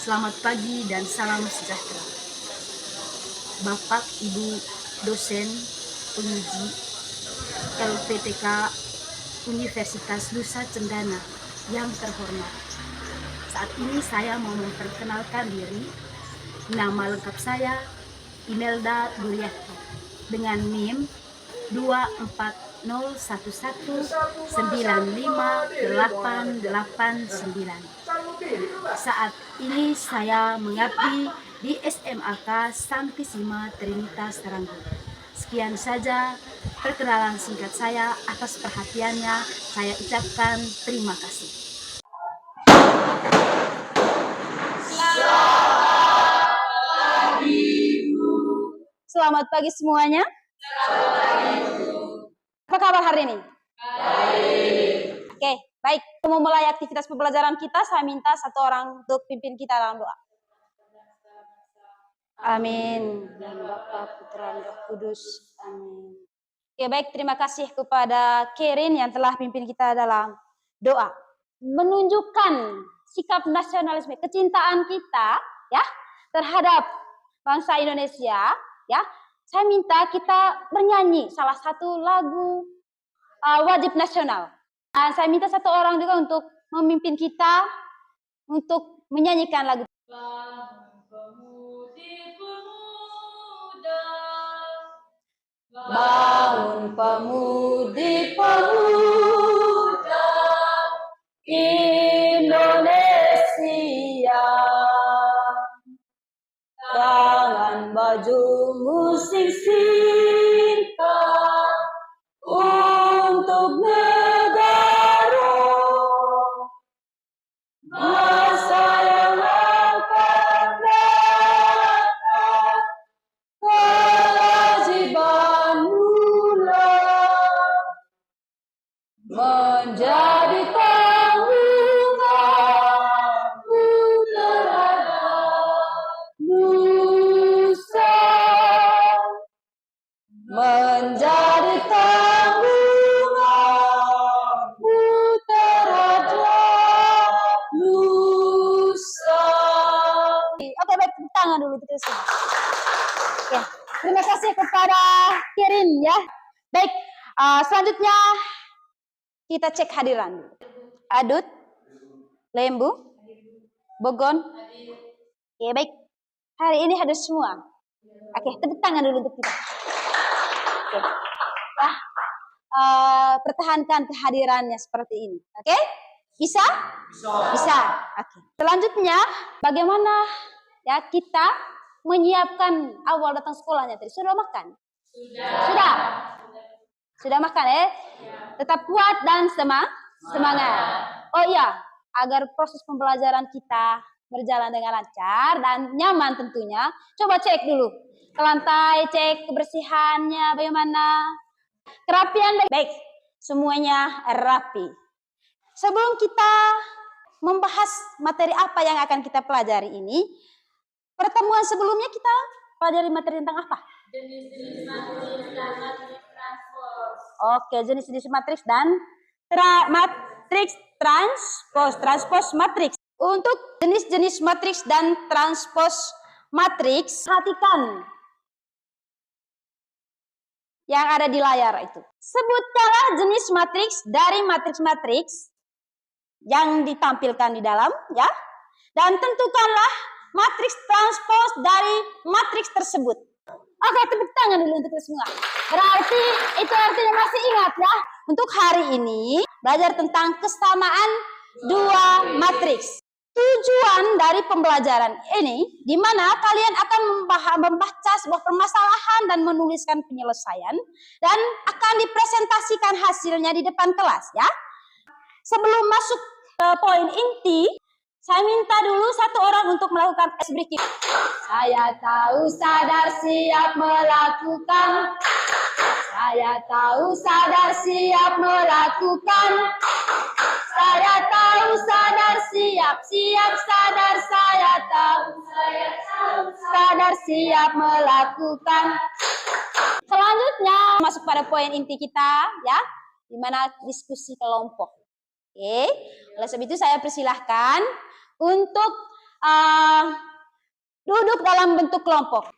Selamat pagi dan salam sejahtera. Bapak, Ibu, dosen, penguji, LPTK Universitas Nusa Cendana yang terhormat. Saat ini saya mau memperkenalkan diri. Nama lengkap saya Imelda Duryati dengan NIM 24011958889. Saat ini saya mengabdi di SMAK Santisima Trinitas Taranggo. Sekian saja perkenalan singkat saya. Atas perhatiannya saya ucapkan terima kasih. Selamat pagi semuanya. Apa kabar hari ini? Oke, baik. Memulai aktivitas pembelajaran kita, saya minta satu orang untuk pimpin kita dalam doa. Amin. Dan Bapa, Putra, dan Roh Kudus. Amin. Oke, baik. Terima kasih kepada Kerin yang telah pimpin kita dalam doa. Menunjukkan sikap nasionalisme, kecintaan kita ya terhadap bangsa Indonesia, ya. Saya minta kita bernyanyi salah satu lagu wajib nasional. Saya minta satu orang juga untuk memimpin kita untuk menyanyikan lagu. Bangun pemudi pemuda Indonesia, tangan bajumu singkat untuk negara, masa yang akan datang, kewajiban mula menjadi tanggunganmu terhadap nusa, menjadi tanggunganmu terhadap nusa. Oke, baik, tepuk tangan dulu kita semua. Ya, terima kasih kepada Kirin ya. Baik, selanjutnya kita cek hadiran dulu. Adut, Lembu, Bogon. Ya, baik. Hari ini hadir semua. Oke, tepuk tangan dulu untuk kita. Oke. Ya, pertahankan kehadirannya seperti ini. Oke? Bisa? Bisa. Oke. Selanjutnya, bagaimana ya kita menyiapkan awal datang sekolahnya tadi? Sudah makan? Sudah. Sudah makan ya? Tetap kuat dan semangat. Oh iya, agar proses pembelajaran kita berjalan dengan lancar dan nyaman tentunya, coba cek dulu ke lantai, cek kebersihannya bagaimana, kerapian baik, semuanya rapi. Sebelum kita membahas materi apa yang akan kita pelajari ini, pertemuan sebelumnya kita pelajari materi tentang apa? Jenis-jenis matriks dan matriks transpos. Oke, jenis-jenis matriks dan matriks transpos matriks. Untuk jenis-jenis matriks dan transpos matriks, perhatikan yang ada di layar itu. Sebutkanlah jenis matriks dari matriks-matriks yang ditampilkan di dalam, ya. Dan tentukanlah matriks transpos dari matriks tersebut. Oke, tepuk tangan dulu untuk semua. Berarti itu artinya masih ingat ya. Untuk hari ini belajar tentang kesamaan dua matriks. Tujuan dari pembelajaran ini di mana kalian akan membaca sebuah permasalahan dan menuliskan penyelesaian dan akan dipresentasikan hasilnya di depan kelas ya. Sebelum masuk ke poin inti, saya minta dulu satu orang untuk melakukan tes breaking. Saya tahu, sadar, siap melakukan. Saya tahu, sadar, siap melakukan. Saya tahu, sadar, siap, sadar, saya tahu, sadar, siap melakukan. Selanjutnya masuk pada poin inti kita ya, di mana diskusi kelompok. Oke, oleh sebab itu saya persilahkan untuk duduk dalam bentuk kelompok.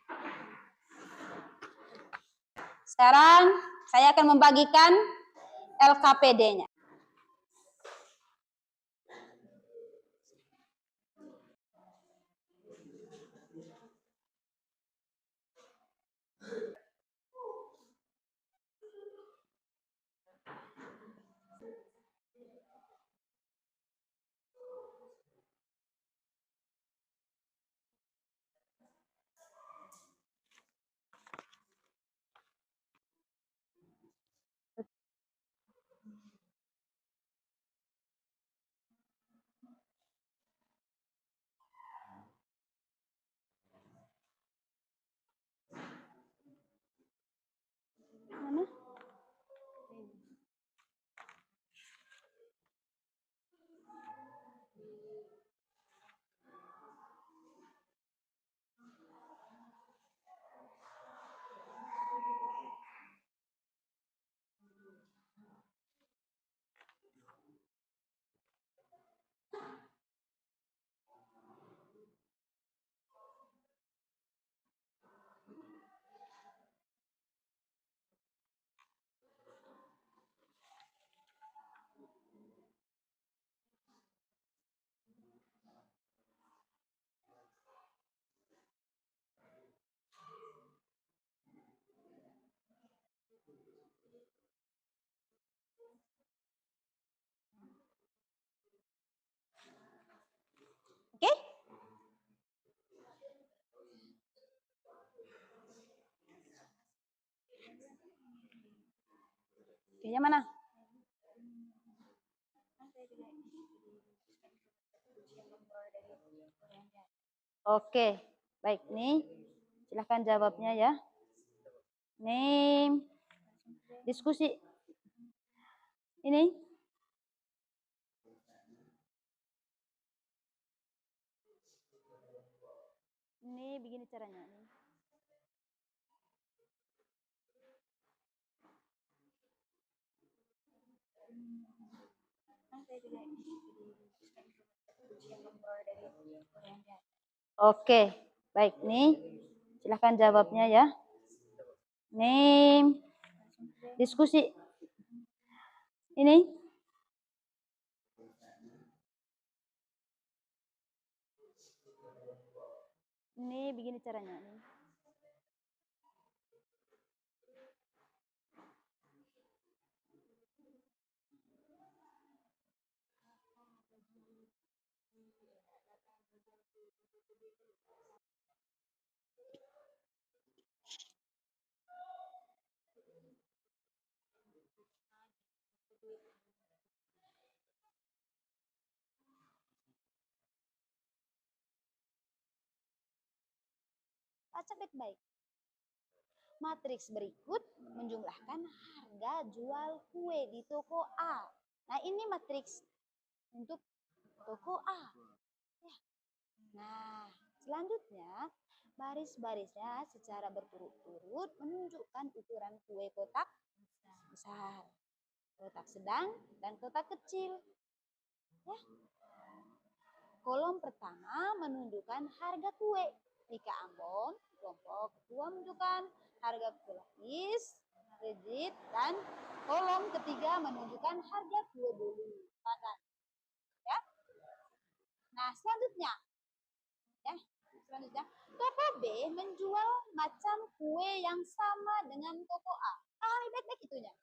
Sekarang saya akan membagikan LKPD-nya. Mana? Oke? Videonya mana? Oke, baik nih. Silahkan jawabnya ya. Nih, diskusi. Ini. Ini begini caranya. Oke, baik nih. Silahkan jawabnya ya. Nih, diskusi. Ini. Ini begini caranya. Baca baik-baik. Matriks berikut menjumlahkan harga jual kue di toko A. Nah, ini matriks untuk toko A. Ya. Nah, selanjutnya baris-barisnya secara berturut-turut menunjukkan ukuran kue kotak besar, kotak sedang, dan kotak kecil. Ya. Kolom pertama menunjukkan harga kue. Jika Ambon, kelompok kedua menunjukkan harga kue lapis, rigid, dan kolom ketiga menunjukkan harga kue bolu. Ya. Nah, selanjutnya, toko B menjual macam kue yang sama dengan toko A. Baik-baik itunya.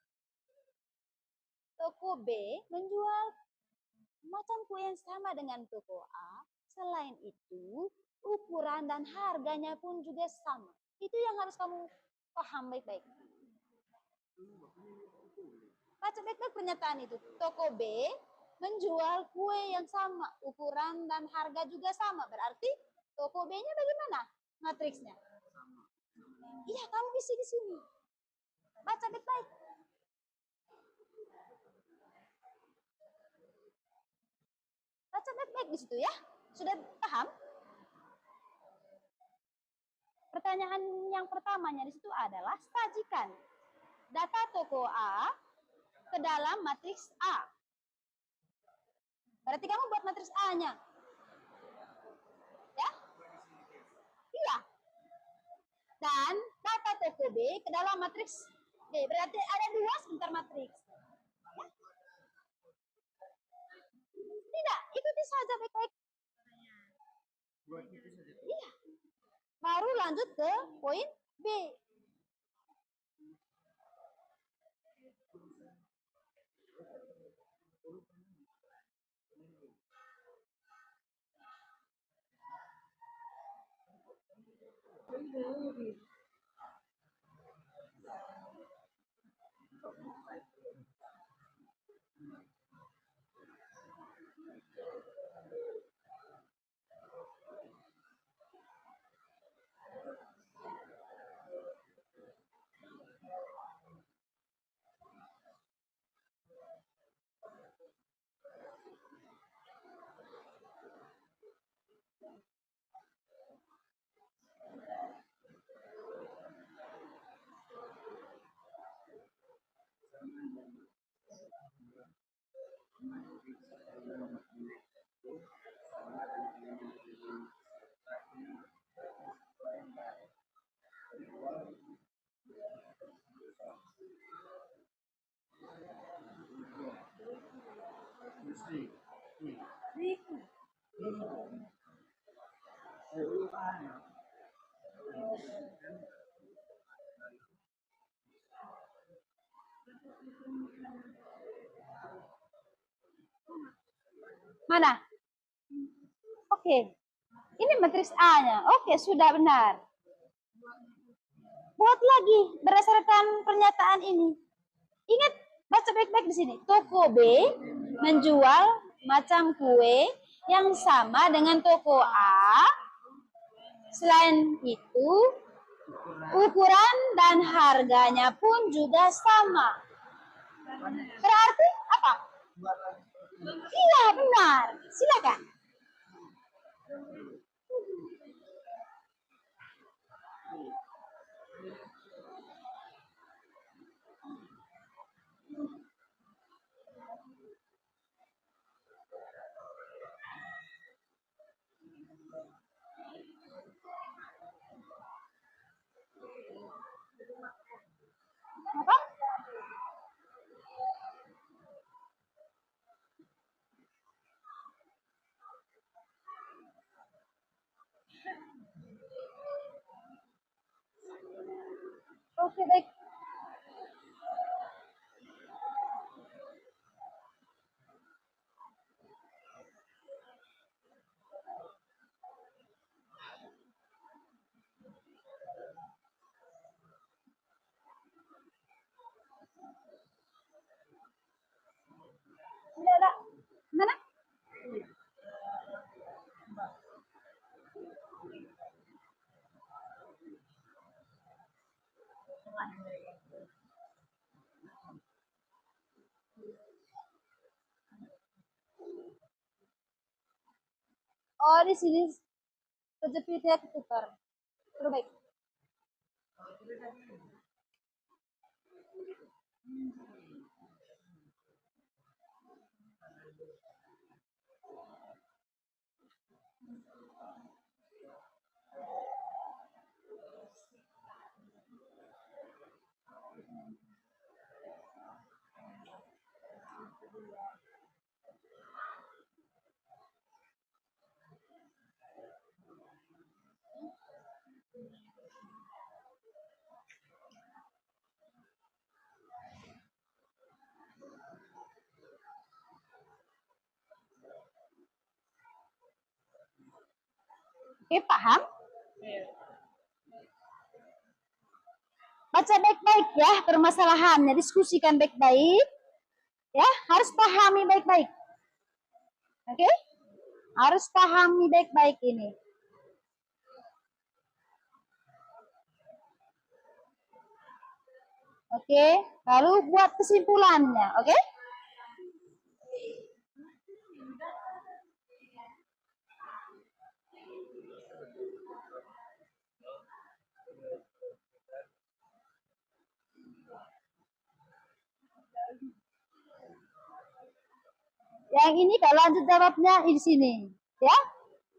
Toko B menjual macam kue yang sama dengan toko A. Selain itu, ukuran dan harganya pun juga sama. Itu yang harus kamu paham baik-baik. Baca baik-baik pernyataan itu. Toko B menjual kue yang sama, ukuran dan harga juga sama. Berarti toko B-nya bagaimana matriksnya? Iya, kamu isi di sini. Baca baik-baik. Baca baik-baik di situ ya. Sudah paham? Pertanyaan yang pertamanya di situ adalah sajikan data toko A ke dalam matriks A. Berarti kamu buat matriks A-nya. ke dalam matriks B. Berarti ada 2 sebentar matriks. Ya? Tidak, ikuti saja baik-baik. Iya. Baru lanjut ke poin B. Mana? Oke. Ini matriks A-nya. Oke, sudah benar. Buat lagi berdasarkan pernyataan ini. Ingat, baca baik-baik di sini. Toko B menjual macam kue yang sama dengan toko A. Selain itu, ukuran dan harganya pun juga sama. Berarti apa? Iya, benar. Silakan. Apa? Oke, baik. Tidak ada. Mana? Oh, di sini kejepitnya ketukar. Terus baik. Oke, paham? Baca baik-baik ya permasalahannya, diskusikan baik-baik. Ya, harus pahami baik-baik. Oke? Harus pahami baik-baik ini. Oke, lalu buat kesimpulannya, oke? Yang ini kalau lanjut jawabnya di sini, ya.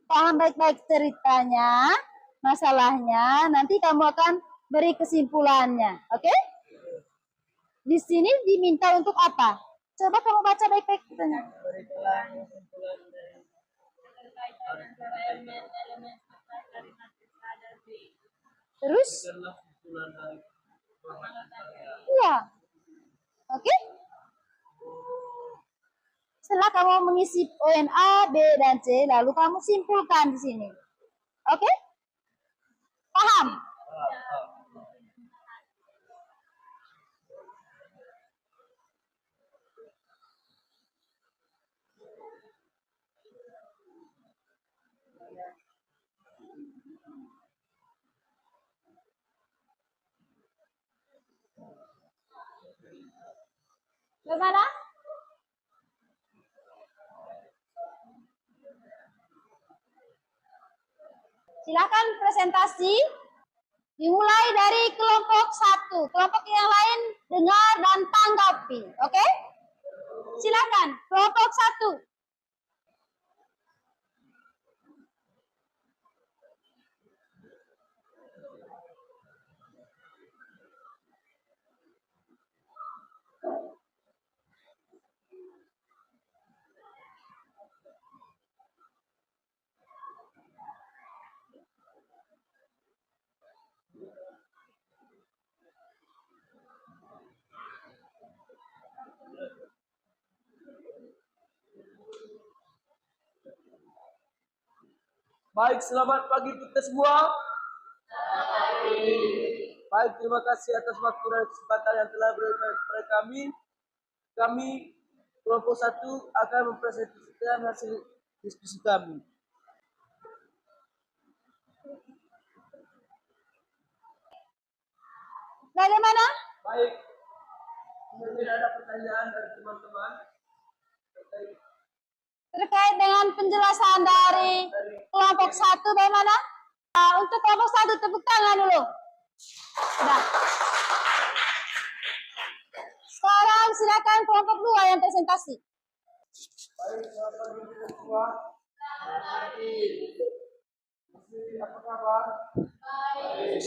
Paham baik-baik ceritanya, masalahnya, nanti kamu akan beri kesimpulannya. Oke? Di sini diminta untuk apa? Coba kamu baca baik-baik katanya. Terus? Iya. Oke? Setelah kamu mengisi poin A, B, dan C, lalu kamu simpulkan di sini. Oke? Paham? Bagaimana? Silakan presentasi. Dimulai dari kelompok 1. Kelompok yang lain dengar dan tanggapi. Oke? Silakan, kelompok 1. Baik, selamat pagi kita semua. Baik, terima kasih atas waktu dan kesempatan yang telah diberikan kepada kami. Kami kelompok 1 akan mempresentasikan hasil diskusi kami. Bagaimana? Baik, tidak ada pertanyaan dari teman-teman Terkait dengan penjelasan dari kelompok 1, bagaimana? Untuk kelompok 1, tepuk tangan dulu. Sudah. Sekarang silakan kelompok 2 yang presentasi. Baik, selamat pagi kita semua. Apa kabar? Baik.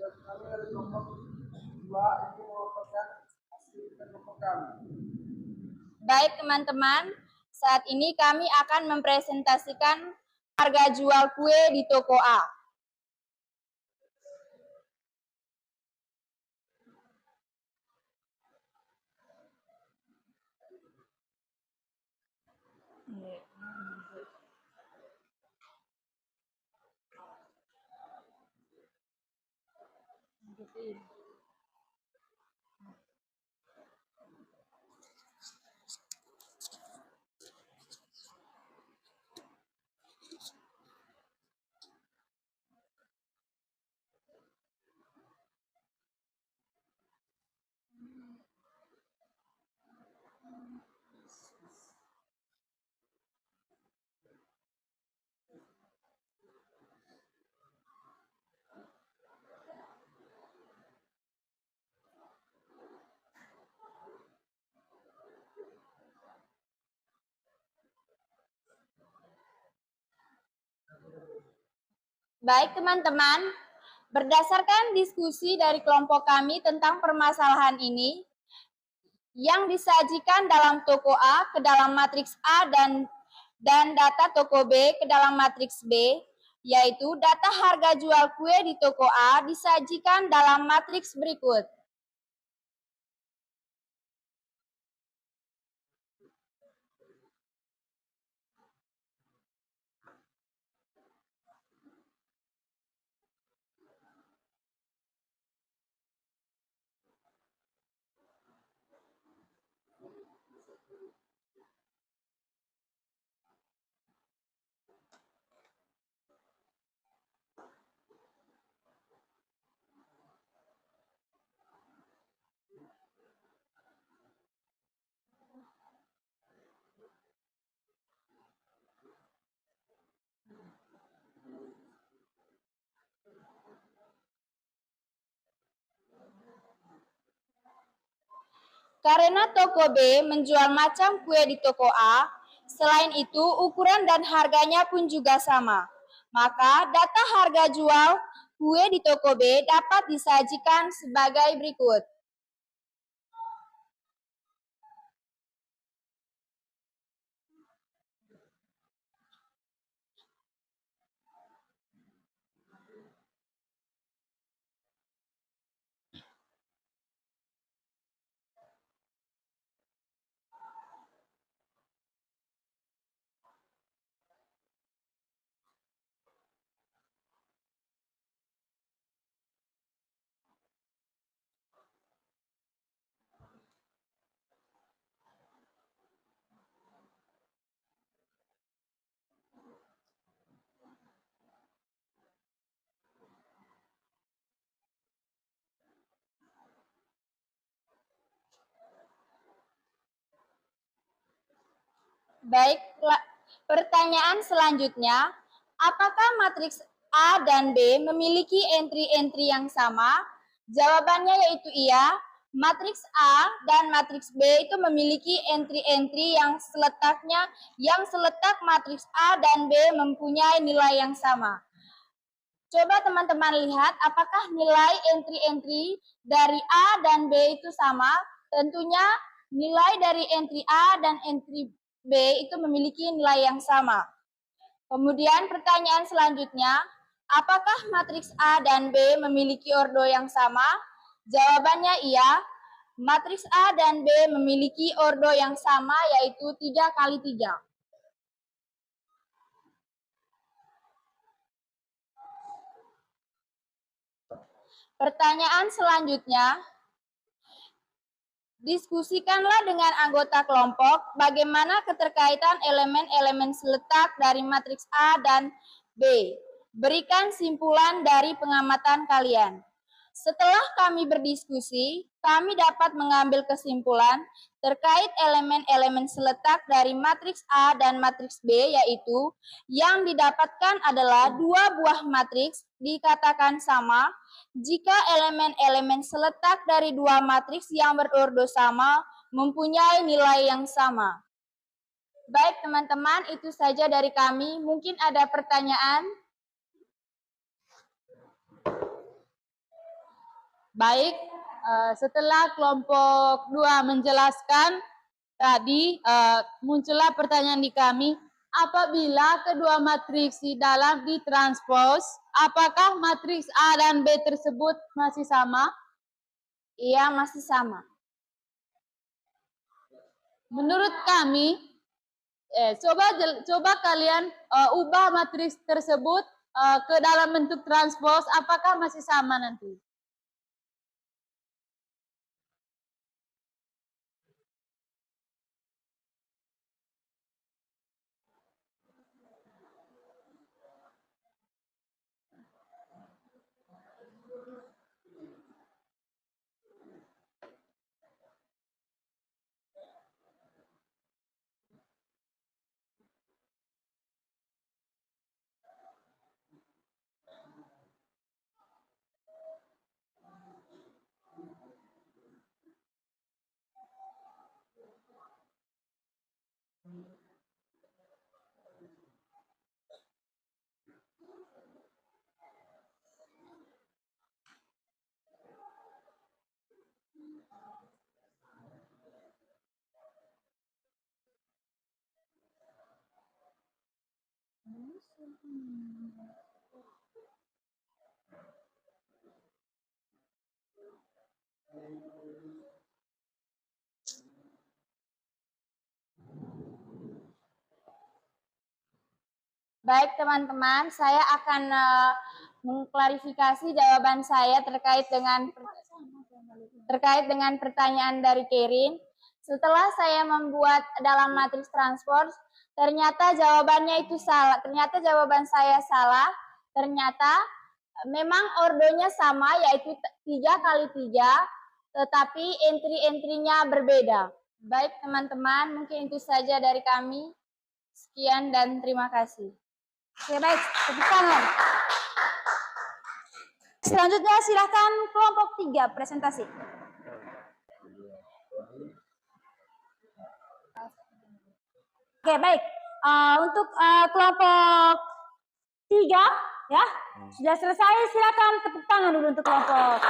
Kami dari kelompok 2 ini melaporkan hasil kelompok kami. Baik teman-teman, saat ini kami akan mempresentasikan harga jual kue di toko A. Baik teman-teman, berdasarkan diskusi dari kelompok kami tentang permasalahan ini, yang disajikan dalam toko A ke dalam matriks A dan data toko B ke dalam matriks B, yaitu data harga jual kue di toko A disajikan dalam matriks berikut. Karena toko B menjual macam kue di toko A, selain itu ukuran dan harganya pun juga sama. Maka data harga jual kue di toko B dapat disajikan sebagai berikut. Baik, pertanyaan selanjutnya, apakah matriks A dan B memiliki entry-entry yang sama? Jawabannya yaitu iya. Matriks A dan matriks B itu memiliki entry-entry yang seletak matriks A dan B mempunyai nilai yang sama. Coba teman-teman lihat apakah nilai entry-entry dari A dan B itu sama? Tentunya nilai dari entry A dan entry B itu memiliki nilai yang sama. Kemudian pertanyaan selanjutnya, apakah matriks A dan B memiliki ordo yang sama? Jawabannya iya. Matriks A dan B memiliki ordo yang sama yaitu 3 kali 3. Pertanyaan selanjutnya, diskusikanlah dengan anggota kelompok bagaimana keterkaitan elemen-elemen seletak dari matriks A dan B. Berikan simpulan dari pengamatan kalian. Setelah kami berdiskusi, kami dapat mengambil kesimpulan terkait elemen-elemen seletak dari matriks A dan matriks B, yaitu yang didapatkan adalah dua buah matriks dikatakan sama jika elemen-elemen seletak dari dua matriks yang berordo sama mempunyai nilai yang sama. Baik teman-teman, itu saja dari kami. Mungkin ada pertanyaan? Baik, setelah kelompok 2 menjelaskan tadi, muncullah pertanyaan di kami, apabila kedua matriks di dalam ditranspos, apakah matriks A dan B tersebut masih sama? Iya, masih sama. Menurut kami, coba kalian ubah matriks tersebut ke dalam bentuk transpos, apakah masih sama nanti? Baik teman-teman, saya akan mengklarifikasi jawaban saya terkait dengan pertanyaan dari Kerin. Setelah saya membuat dalam matriks transport, ternyata jawabannya itu salah. Ternyata jawaban saya salah. Ternyata memang ordonya sama, yaitu 3 kali 3, tetapi entry-entry-nya berbeda. Baik teman-teman, mungkin itu saja dari kami. Sekian dan terima kasih. Oke, baik, tepuk tangan. Selanjutnya silakan kelompok 3 presentasi. Oke, baik. Untuk kelompok 3 Ya, sudah selesai, silakan tepuk tangan dulu untuk kelompok 3.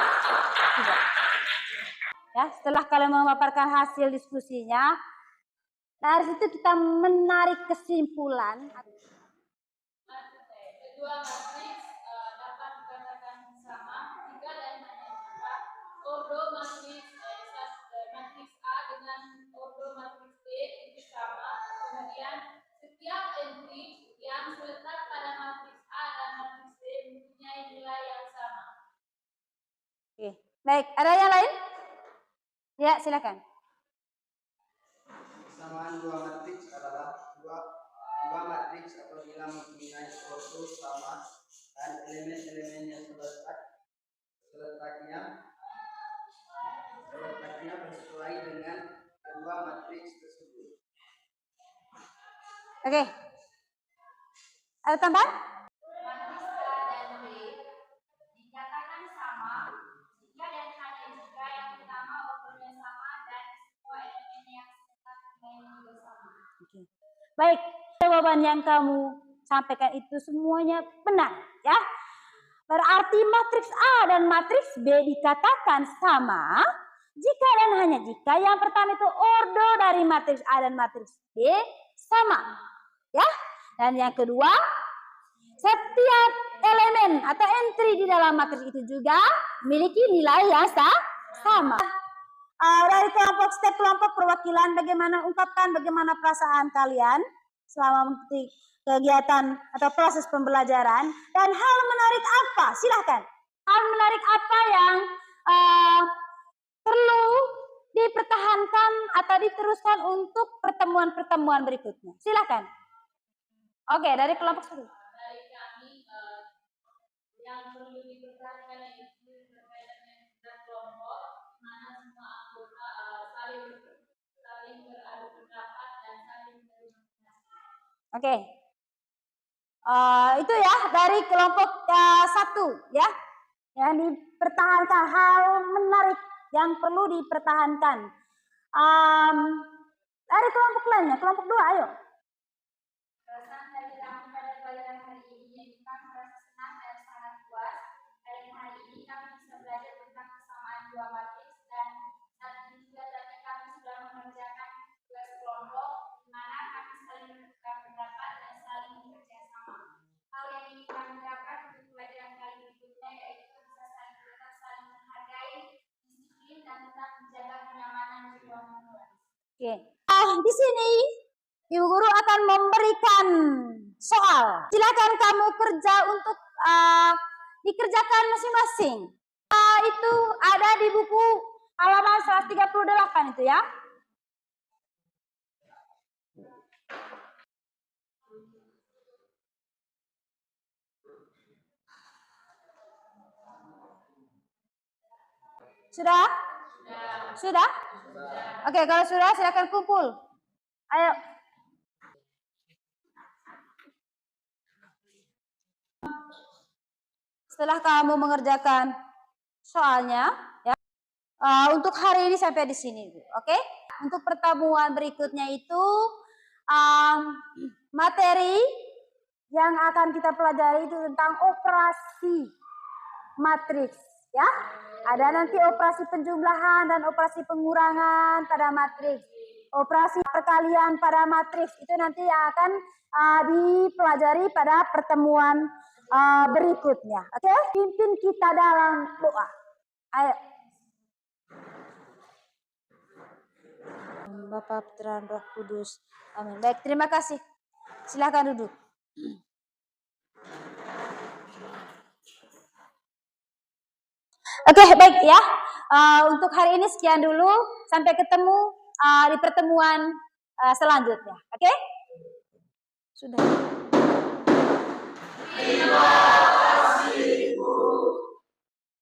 Ya, setelah kalian memaparkan hasil diskusinya, dari situ kita menarik kesimpulan. Kedua matriks dapat dikatakan sama jika dan hanya jika ordo matriks A dengan ordo matriks B itu sama. Kemudian setiap entry yang terletak pada matriks A dan matriks B mempunyai nilai yang sama. Oke, baik. Ada yang lain? Ya, silakan. Kesamaan dua matriks adalah dua matriks apabila mempunyai ordo sama dan elemen-elemennya letaknya bersesuai dengan kedua matriks tersebut. Oke. Ada tambahan? Matriks A dan B dikatakan sama jika dan hanya jika yang pertama ordonya sama dan semua elemen yang terletak juga sama. Oke. Baik, jawaban yang kamu sampaikan itu semuanya benar, ya. Berarti matriks A dan matriks B dikatakan sama jika dan hanya jika yang pertama itu ordo dari matriks A dan matriks B sama, ya. Dan yang kedua, setiap elemen atau entry di dalam matriks itu juga memiliki nilai yang sama. Dari kelompok perwakilan, ungkapkan bagaimana perasaan kalian selama mengikuti kegiatan atau proses pembelajaran, dan hal menarik apa? Silahkan. Hal menarik apa yang perlu dipertahankan atau diteruskan untuk pertemuan-pertemuan berikutnya? Silahkan. Oke, dari kelompok 1. Dari kami yang perlu dipertahankan itu berkaitan dengan kelompok mana semua anggota saling beradu pendapat dan saling menerima. Oke. Itu ya dari kelompok 1 ya. Yang dipertahankan, hal menarik yang perlu dipertahankan. Dari kelompok lainnya, kelompok 2, ayo. Perasaan dari kami pada pelajaran hari ini yaitu kami merasa senang dan sangat puas. Dari hari ini kami bisa belajar tentang kesamaan dua matriks dan saat ini juga tadi kami sudah mengerjakan tugas kelompok di mana kami saling bertukar pendapat dan saling bekerja sama. Hal yang ingin kami terapkan untuk pelajaran kali berikutnya yaitu bisa saling menghargai, disiplin dan tetap menjaga kenyamanan kedua mempelajari. Oke. Di sini Ibu Guru akan memberikan soal. Silakan kamu kerja untuk dikerjakan masing-masing. Itu ada di buku halaman 138 itu ya. Sudah? Sudah? Oke, kalau sudah silakan kumpul. Ayo. Setelah kamu mengerjakan soalnya, ya, untuk hari ini sampai di sini, oke? Untuk pertemuan berikutnya itu materi yang akan kita pelajari itu tentang operasi matriks, ya. Ada nanti operasi penjumlahan dan operasi pengurangan pada matriks, operasi perkalian pada matriks itu nanti yang akan dipelajari pada pertemuan berikutnya. Oke, pimpin kita dalam doa. Ayo. Bapa, Putra, dan Roh Kudus. Amin. Baik, terima kasih. Silakan duduk. Oke, baik ya. Untuk hari ini sekian dulu. Sampai ketemu di pertemuan selanjutnya. Oke? Sudah.